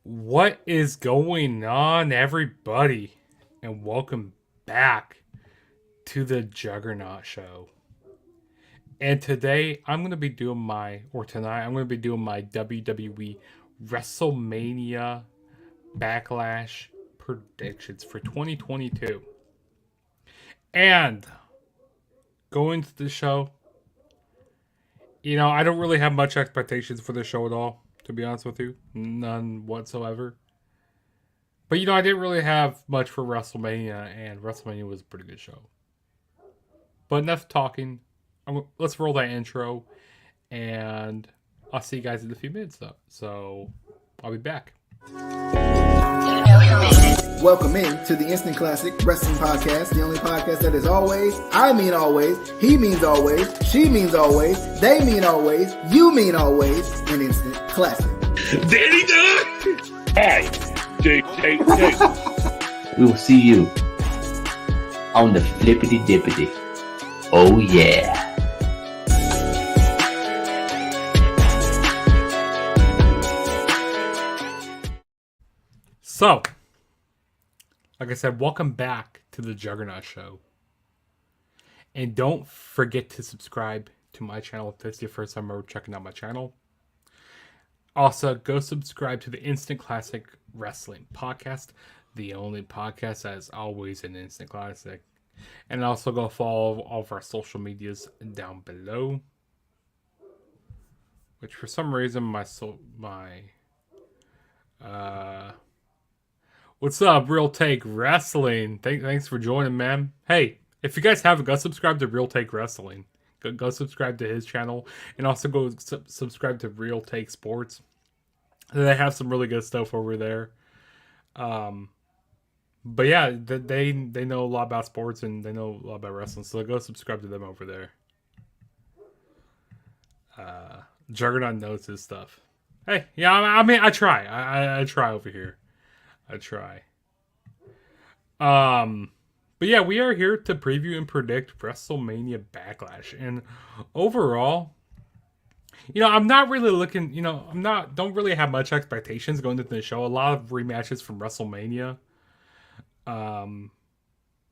What is going on, everybody? And welcome back to the Juggernaut Show. And today, tonight, I'm going to be doing my WWE WrestleMania Backlash predictions for 2022. And going to the show, I don't really have much expectations for the show at all, to be honest with you. None whatsoever. But I didn't really have much for WrestleMania, and WrestleMania was a pretty good show. But enough talking. Let's roll that intro, and I'll see you guys in a few minutes, though. So I'll be back. Welcome in to the Instant Classic Wrestling Podcast, the only podcast that is always, I mean always, he means always, she means always, they mean always, you mean always, an instant classic. Danny Dog! Hi, Jake. We will see you on the flippity dippity. Oh yeah. So, like I said, welcome back to the Juggernaut Show. And don't forget to subscribe to my channel if this is your first time ever checking out my channel. Also, go subscribe to the Instant Classic Wrestling Podcast, the only podcast that is always an Instant Classic. And also go follow all of our social medias down below. Which for some reason what's up, Real Take Wrestling? Thanks for joining, man. Hey, if you guys haven't, go subscribe to Real Take Wrestling. Go subscribe to his channel, and also go subscribe to Real Take Sports. They have some really good stuff over there. But yeah, they know a lot about sports and they know a lot about wrestling, so go subscribe to them over there. Juggernaut knows his stuff. Hey, yeah, I mean, I try. I try over here. I try. But yeah, we are here to preview and predict WrestleMania Backlash. And overall, I'm not really looking, don't really have much expectations going into the show. A lot of rematches from WrestleMania. But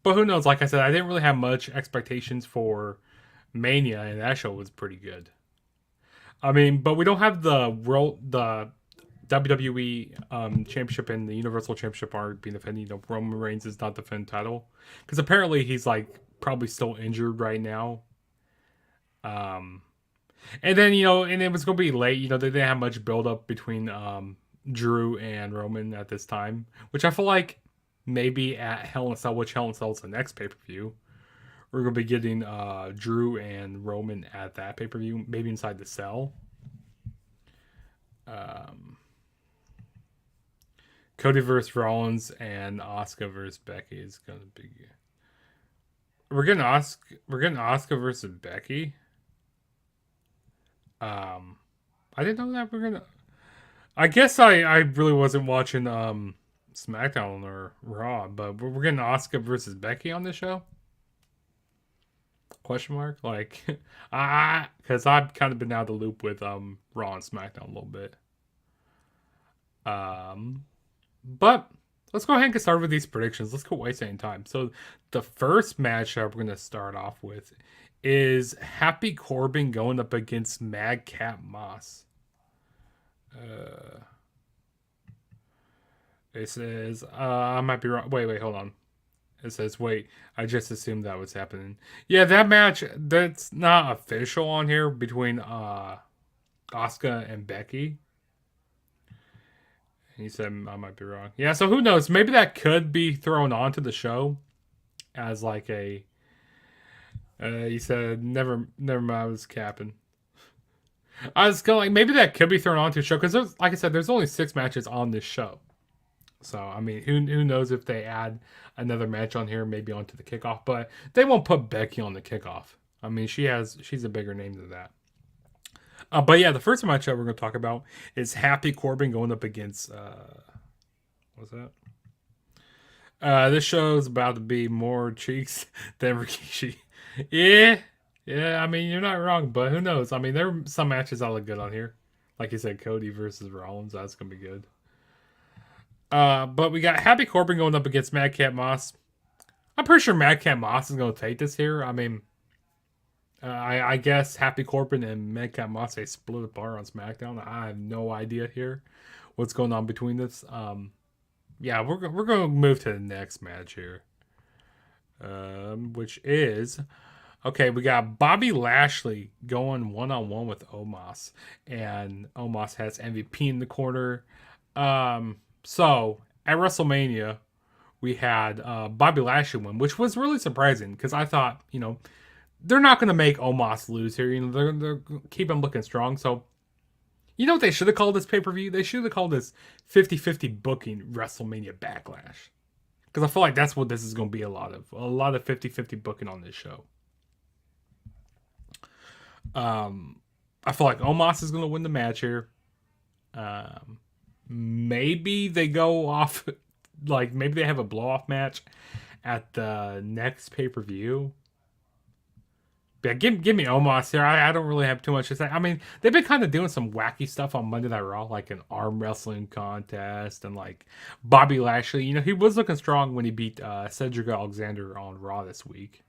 who knows? Like I said, I didn't really have much expectations for Mania, and that show was pretty good. I mean, but we don't have the WWE Championship and the Universal Championship are being defended. Roman Reigns is not defending title because apparently he's probably still injured right now. And then and it was gonna be late. They didn't have much build up between Drew and Roman at this time, which I feel like maybe at Hell in a Cell, which Hell in a Cell is the next pay per view. We're gonna be getting Drew and Roman at that pay per view, maybe inside the cell. Cody versus Rollins and Asuka versus Becky is gonna be. We're getting Asuka versus Becky. I didn't know that we're gonna. I guess I really wasn't watching SmackDown or Raw, but we're getting Asuka versus Becky on the show. Question mark? Because I've kind of been out of the loop with Raw and SmackDown a little bit. But let's go ahead and get started with these predictions. Let's go waste any time. So the first match that we're going to start off with is Happy Corbin going up against Madcap Moss. It says, I might be wrong. Wait, hold on. It says, wait, I just assumed that was happening. Yeah, that match, that's not official on here between Asuka and Becky. He said I might be wrong. Yeah, so who knows? Maybe that could be thrown onto the show as a. He said never mind. I was capping. I was going maybe that could be thrown onto the show because like I said, there's only 6 matches on this show. So I mean, who knows if they add another match on here, maybe onto the kickoff, but they won't put Becky on the kickoff. I mean, she's a bigger name than that. But yeah, the first match that we're going to talk about is Happy Corbin going up against what's that? This show is about to be more cheeks than Rikishi. Yeah. I mean, you're not wrong, but who knows? I mean, there are some matches that look good on here. Like you said, Cody versus Rollins. That's gonna be good. But we got Happy Corbin going up against Madcap Moss. I'm pretty sure Madcap Moss is going to take this here. I mean, I guess Happy Corbin and Madcap Moss, they split apart on SmackDown. I have no idea here what's going on between this. Yeah, we're going to move to the next match here. Which is... Okay, we got Bobby Lashley going one-on-one with Omos. And Omos has MVP in the corner. So, at WrestleMania, we had Bobby Lashley win, which was really surprising. Because I thought, they're not going to make Omos lose here. They're keep him looking strong. So, you know what they should have called this pay-per-view? They should have called this 50-50 booking WrestleMania Backlash. Because I feel like that's what this is going to be a lot of 50-50 booking on this show. I feel like Omos is going to win the match here. Maybe they go off, maybe they have a blow-off match at the next pay-per-view. Yeah, give me Omos here. I don't really have too much to say. I mean, they've been kind of doing some wacky stuff on Monday Night Raw, like an arm wrestling contest, and Bobby Lashley. He was looking strong when he beat Cedric Alexander on Raw this week.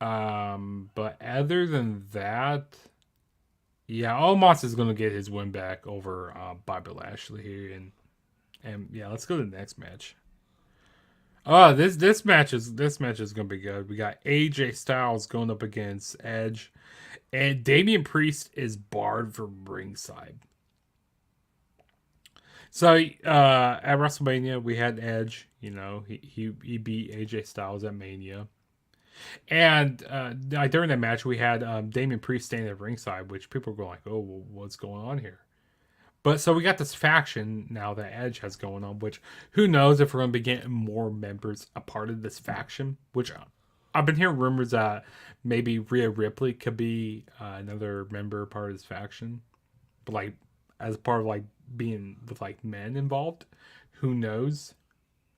But other than that, yeah, Omos is going to get his win back over Bobby Lashley here, and yeah, let's go to the next match. Oh, this match is going to be good. We got AJ Styles going up against Edge, and Damian Priest is barred from ringside. So at WrestleMania, we had Edge. He beat AJ Styles at Mania. And during that match, we had Damian Priest standing at ringside, which people were going like, oh, well, what's going on here? But so we got this faction now that Edge has going on, which who knows if we're going to be getting more members a part of this faction, which I've been hearing rumors that maybe Rhea Ripley could be another member part of this faction. But as part of being with men involved, who knows?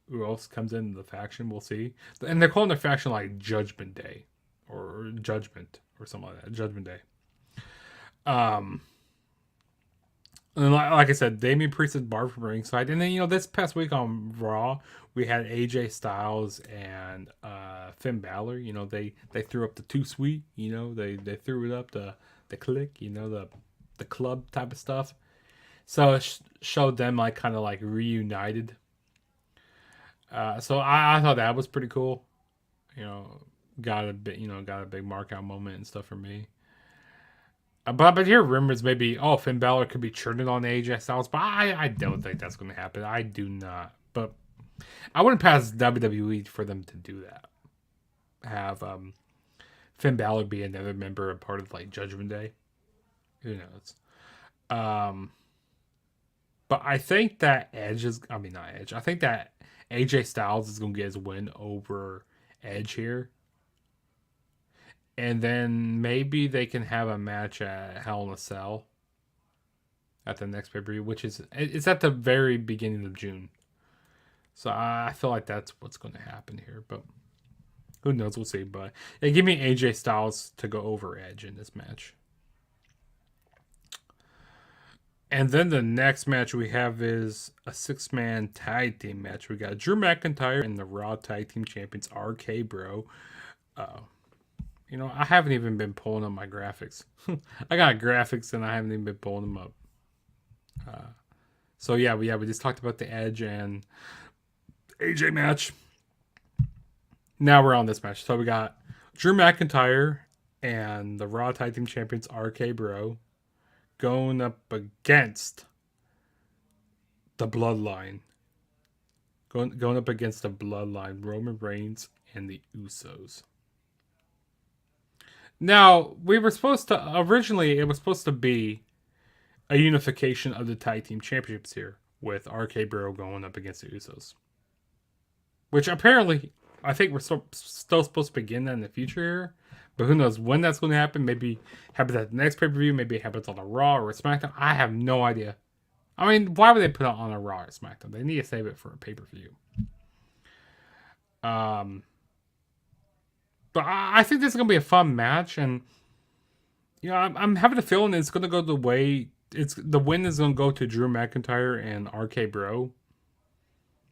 Who else comes into the faction? We'll see. And they're calling their faction Judgment Day or Judgment or something like that. Judgment Day. And like I said, Damian Priest is barred from ringside. And then, this past week on Raw, we had AJ Styles and Finn Balor. They threw up the Too Sweet. They threw it up the click, the club type of stuff. So it showed them reunited. So I thought that was pretty cool. Got a big mark out moment and stuff for me. But here rumors maybe Finn Balor could be churning on AJ Styles, but I don't think that's going to happen. I do not. But I wouldn't pass WWE for them to do that. Have Finn Balor be another member, a part of Judgment Day. Who knows? But I think that I think that AJ Styles is going to get his win over Edge here. And then maybe they can have a match at Hell in a Cell at the next pay-per-view, which it's at the very beginning of June. So I feel like that's what's going to happen here. But who knows? We'll see. But yeah, give me AJ Styles to go over Edge in this match. And then the next match we have is a 6-man tag team match. We got Drew McIntyre and the Raw Tag Team Champions RK Bro. I haven't even been pulling up my graphics. I got graphics and I haven't even been pulling them up. So yeah, we just talked about the Edge and AJ match. Now we're on this match. So we got Drew McIntyre and the Raw Tag Team Champions RK Bro going up against the Bloodline. Going up against the Bloodline, Roman Reigns and the Usos. Now, we were supposed to... Originally, it was supposed to be a unification of the Tag Team Championships here, with RK Bro going up against the Usos. Which apparently, I think we're still supposed to begin that in the future here. But who knows when that's going to happen. Maybe happens at the next pay-per-view. Maybe it happens on a Raw or a SmackDown. I have no idea. I mean, why would they put it on a Raw or SmackDown? They need to save it for a pay-per-view. But I think this is going to be a fun match. And, I'm having a feeling it's going to go the way the win is gonna go to Drew McIntyre and RK Bro.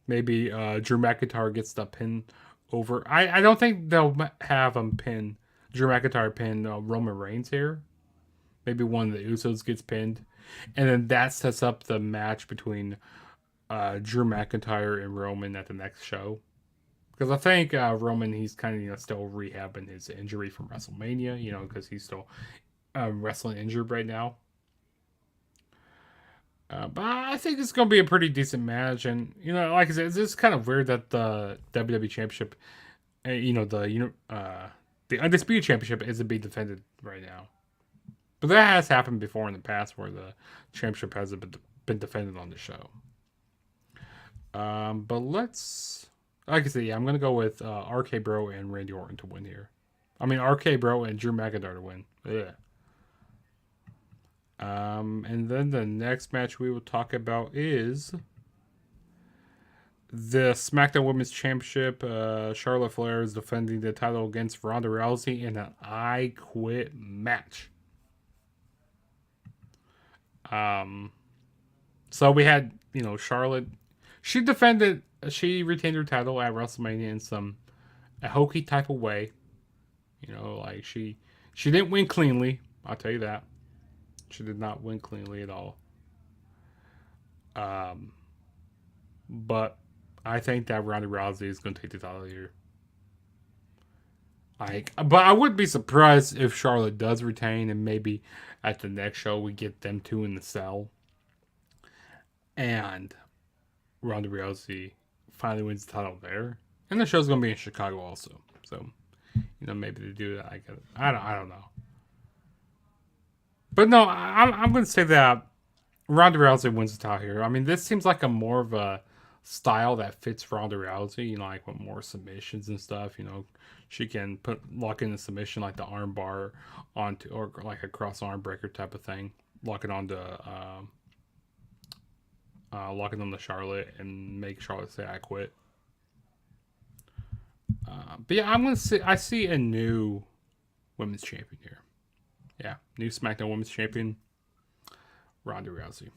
Maybe Drew McIntyre gets the pin over. I don't think they'll have him pin Drew McIntyre pin Roman Reigns here. Maybe one of the Usos gets pinned, and then that sets up the match between Drew McIntyre and Roman at the next show. Because I think Roman, he's kind of still rehabbing his injury from WrestleMania, because he's still wrestling injured right now. But I think it's going to be a pretty decent match, and like I said, it's just kind of weird that the WWE Championship, the Undisputed Championship isn't being defended right now. But that has happened before in the past where the championship hasn't been defended on the show. But let's, like I said, I'm going to go with RK Bro and Randy Orton to win here. I mean, RK Bro and Drew McIntyre to win. Yeah. And then the next match we will talk about is the SmackDown Women's Championship. Charlotte Flair is defending the title against Ronda Rousey in an I Quit match. So we had, Charlotte. She retained her title at WrestleMania in a hokey type of way. Like she didn't win cleanly. I'll tell you that. She did not win cleanly at all. But I think that Ronda Rousey is going to take the title here. But I wouldn't be surprised if Charlotte does retain, and maybe at the next show we get them two in the cell, and Ronda Rousey finally wins the title there, and the show's going to be in Chicago also. So, maybe they do that. I don't know. But no, I'm going to say that Ronda Rousey wins the title here. I mean, this seems like a more of a style that fits Ronda Rousey, like with more submissions and stuff. She can lock in the submission like the arm bar onto, or like a cross arm breaker type of thing, locking on the Charlotte and make Charlotte say I quit. But yeah, I'm gonna say I see a new women's champion here. Yeah, new SmackDown Women's Champion, Ronda Rousey.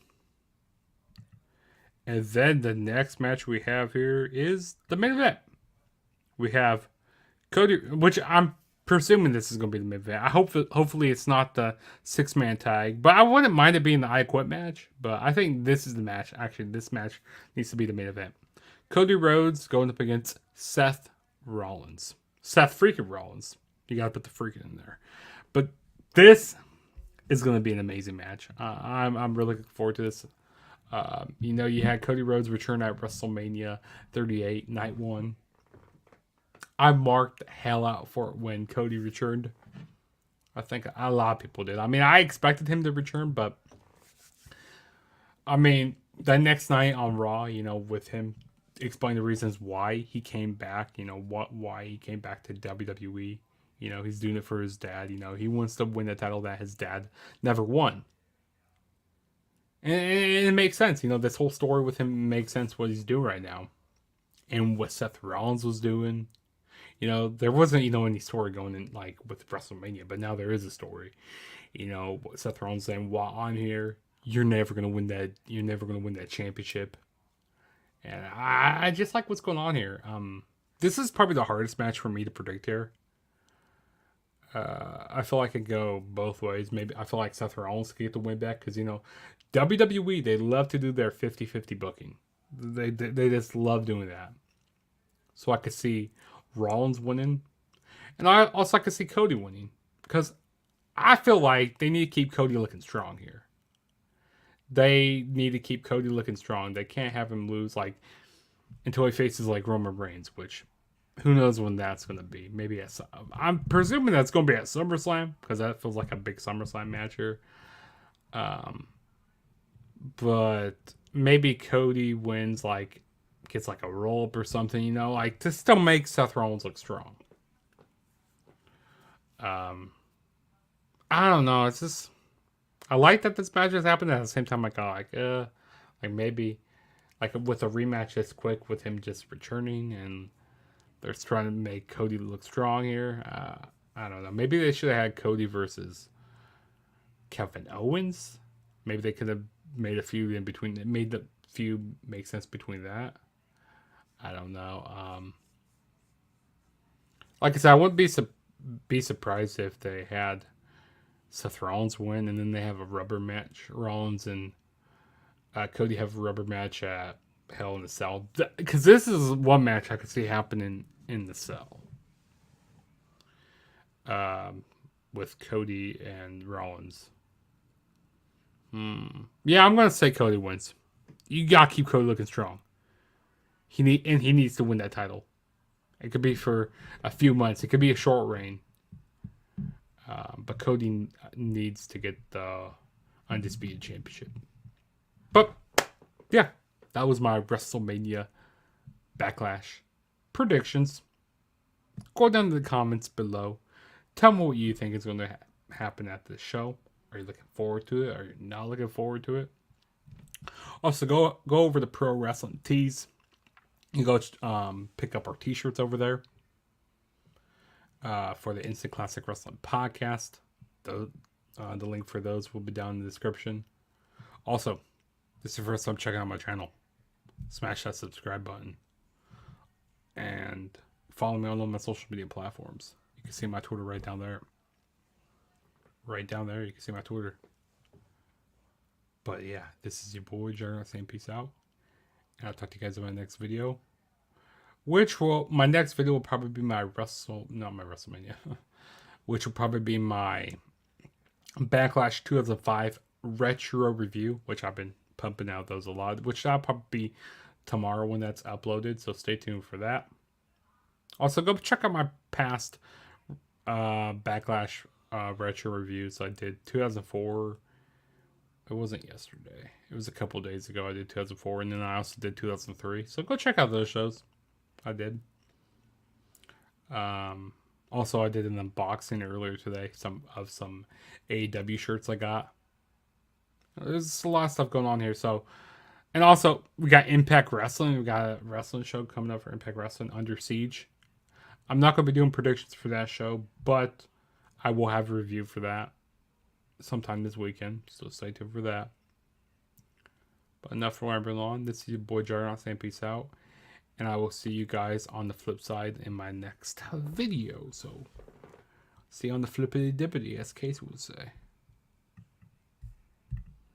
And then the next match we have here is the main event. We have Cody, which I'm presuming this is going to be the main event. Hopefully it's not the 6-man tag, but I wouldn't mind it being the I Quit match. But I think this is the match. Actually, this match needs to be the main event. Cody Rhodes going up against Seth Rollins. Seth freaking Rollins. You got to put the freaking in there. But this is going to be an amazing match. I'm really looking forward to this. You had Cody Rhodes return at WrestleMania 38, Night 1. I marked the hell out for it when Cody returned. I think a lot of people did. I mean, I expected him to return, but I mean, the next night on Raw, with him explaining the reasons why he came back, why he came back to WWE. He's doing it for his dad. He wants to win the title that his dad never won. And it makes sense. This whole story with him makes sense what he's doing right now. And what Seth Rollins was doing. There wasn't, any story going in, like, with WrestleMania. But now there is a story. Seth Rollins saying, while I'm here, you're never going to win that. You're never going to win that championship. And I just like what's going on here. This is probably the hardest match for me to predict here. I feel like it could go both ways. Maybe I feel like Seth Rollins could get the win back because, WWE, they love to do their 50-50 booking. They just love doing that. So I could see Rollins winning. And I also could see Cody winning. Because I feel like they need to keep Cody looking strong here. They need to keep Cody looking strong. They can't have him lose until he faces Roman Reigns, which who knows when that's going to be. Maybe I'm presuming that's going to be at SummerSlam because that feels like a big SummerSlam match here. But maybe Cody wins, gets a roll up or something, to still make Seth Rollins look strong. I don't know. It's just, I like that this match has happened. At the same time, maybe with a rematch this quick with him just returning and they're trying to make Cody look strong here. I don't know. Maybe they should have had Cody versus Kevin Owens. Maybe they could have made a feud in between. Made the feud make sense between that. I don't know. Like I said, I wouldn't be surprised if they had Seth Rollins win, and then they have a rubber match. Rollins and Cody have a rubber match at Hell in the Cell. Because this is one match I could see happening in the Cell. With Cody and Rollins. Yeah, I'm going to say Cody wins. You got to keep Cody looking strong. He needs to win that title. It could be for a few months. It could be a short reign. But Cody needs to get the Undisputed Championship. But, yeah. That was my WrestleMania Backlash predictions. Go down to the comments below. Tell me what you think is going to happen at this show. Are you looking forward to it? Are you not looking forward to it? Also, go over to Pro Wrestling Tees. You go pick up our t-shirts over there for the Instant Classic Wrestling Podcast. The link for those will be down in the description. Also, this is the first time checking out my channel. Smash that subscribe button. And follow me on all my social media platforms. You can see my Twitter right down there. Right down there, you can see my Twitter. But yeah, this is your boy, Jerry, saying peace out. And I'll talk to you guys in my next video. My next video will probably be my WrestleMania. Which will probably be my Backlash 2005 retro review, which I've been pumping out those a lot, which that'll probably be tomorrow when that's uploaded, so stay tuned for that. Also, go check out my past Backlash retro reviews. I did 2004. It wasn't yesterday. It was a couple days ago. I did 2004, and then I also did 2003. So go check out those shows. I did. Also, I did an unboxing earlier today. Some AEW shirts I got. There's a lot of stuff going on here. So, and also we got Impact Wrestling. We got a wrestling show coming up for Impact Wrestling, Under Siege. I'm not going to be doing predictions for that show, but I will have a review for that sometime this weekend. So stay tuned for that. But enough for rambling on. This is your boy Jarrett saying peace out. And I will see you guys on the flip side in my next video. So see you on the flippity dippity, as Casey would say.